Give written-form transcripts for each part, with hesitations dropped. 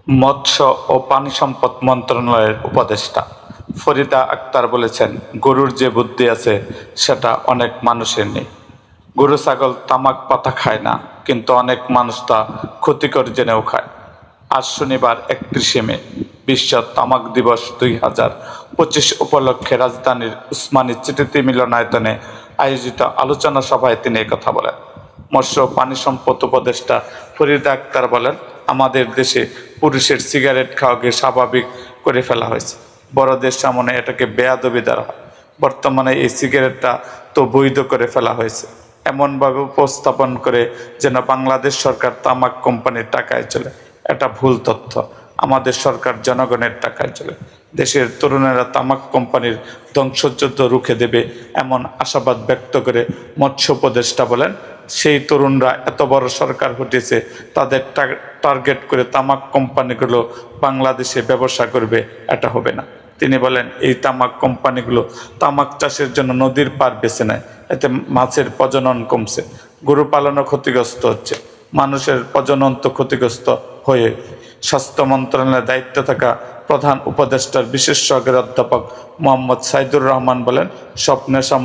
মৎস্য ও পানি সম্পদ মন্ত্রণালয়ের উপদেষ্টা ফরিদা আক্তার বলেছেন, গরুর যে বুদ্ধি আছে সেটা অনেক মানুষের নেই। গরু ছাগল তামাক পাতা খায় না, কিন্তু অনেক মানুষ তা ক্ষতিকর জেনেও খায়। আজ শনিবার 31শে মে বিশ্ব তামাক দিবস 2025 উপলক্ষে রাজধানীর উসমানী স্মৃতি মিলনায়তনে আয়োজিত আলোচনা সভায় তিনি একথা বলেন। মৎস্য ও পানি সম্পদ উপদেষ্টা ফরিদা আক্তার বলেন, আমাদের দেশে পুরুষের সিগারেট খাওয়াকে স্বাভাবিক করে ফেলা হয়েছে। বড়দের সামনে এটাকে বেয়াদবি দ্বারা হয়। বর্তমানে এই সিগারেটটা তো বৈধ করে ফেলা হয়েছে, এমনভাবে উপস্থাপন করে যেন বাংলাদেশ সরকার তামাক কোম্পানির টাকায় চলে। এটা ভুল তথ্য। আমাদের সরকার জনগণের টাকায় চলে। দেশের তরুণেরা তামাক কোম্পানির ধ্বংসযুদ্ধ রুখে দেবে এমন আশাবাদ ব্যক্ত করে মৎস্য উপদেষ্টা বলেন, সেই তরুণরা এত বড় সরকার হটেছে, তাদের টার্গেট করে তামাক কোম্পানিগুলো বাংলাদেশে ব্যবসা করবে, এটা হবে না। তিনি বলেন, এই তামাক কোম্পানিগুলো তামাক চাষের জন্য নদীর পার বেছে নেয়, এতে মাছের প্রজনন কমছে, গরু পালনও ক্ষতিগ্রস্ত হচ্ছে, মানুষের প্রজনন তো ক্ষতিগ্রস্ত হয়ে। স্বাস্থ্য মন্ত্রণালয়ের দায়িত্বে থাকা প্রধান উপদেষ্টার বিশেষ সহকারী অধ্যাপক মোহাম্মদ সাইদুর রহমান বলেন, সব নেশা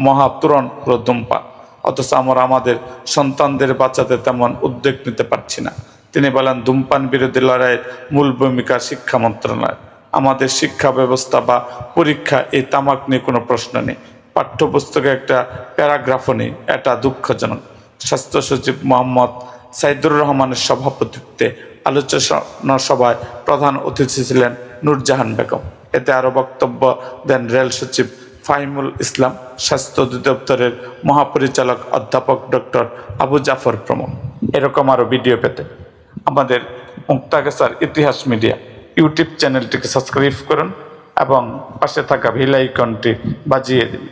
মহাতুরন ধূমপান, অথচ আমরা আমাদের সন্তানদের বাঁচাতে তেমন উদ্যোগ নিতে পারছি না। তিনি বলেন, ধূমপান বিরোধী লড়াইয়ের মূল ভূমিকা শিক্ষা মন্ত্রণালয়। আমাদের শিক্ষা ব্যবস্থা বা পরীক্ষা এই তামাক নিয়ে কোনো প্রশ্ন নেই, পাঠ্যপুস্তকে একটা প্যারাগ্রাফও নেই, এটা দুঃখজনক। স্বাস্থ্য সচিব মোহাম্মদ সাইদুর রহমানের সভাপতিত্বে আলোচনা সভায় প্রধান অতিথি ছিলেন নূরজাহান বেগম। এতে আরও বক্তব্য দেন রেল সচিব ফাহিমুল ইসলাম, স্বাস্থ্য অধিদপ্তরের মহাপরিচালক অধ্যাপক ডক্টর আবু জাফর প্রমুখ। এরকম আরও ভিডিও পেতে আমাদের মুক্তাগাছার ইতিহাস মিডিয়া ইউটিউব চ্যানেলটিকে সাবস্ক্রাইব করুন এবং পাশে থাকা বেল আইকনটি বাজিয়ে দিন।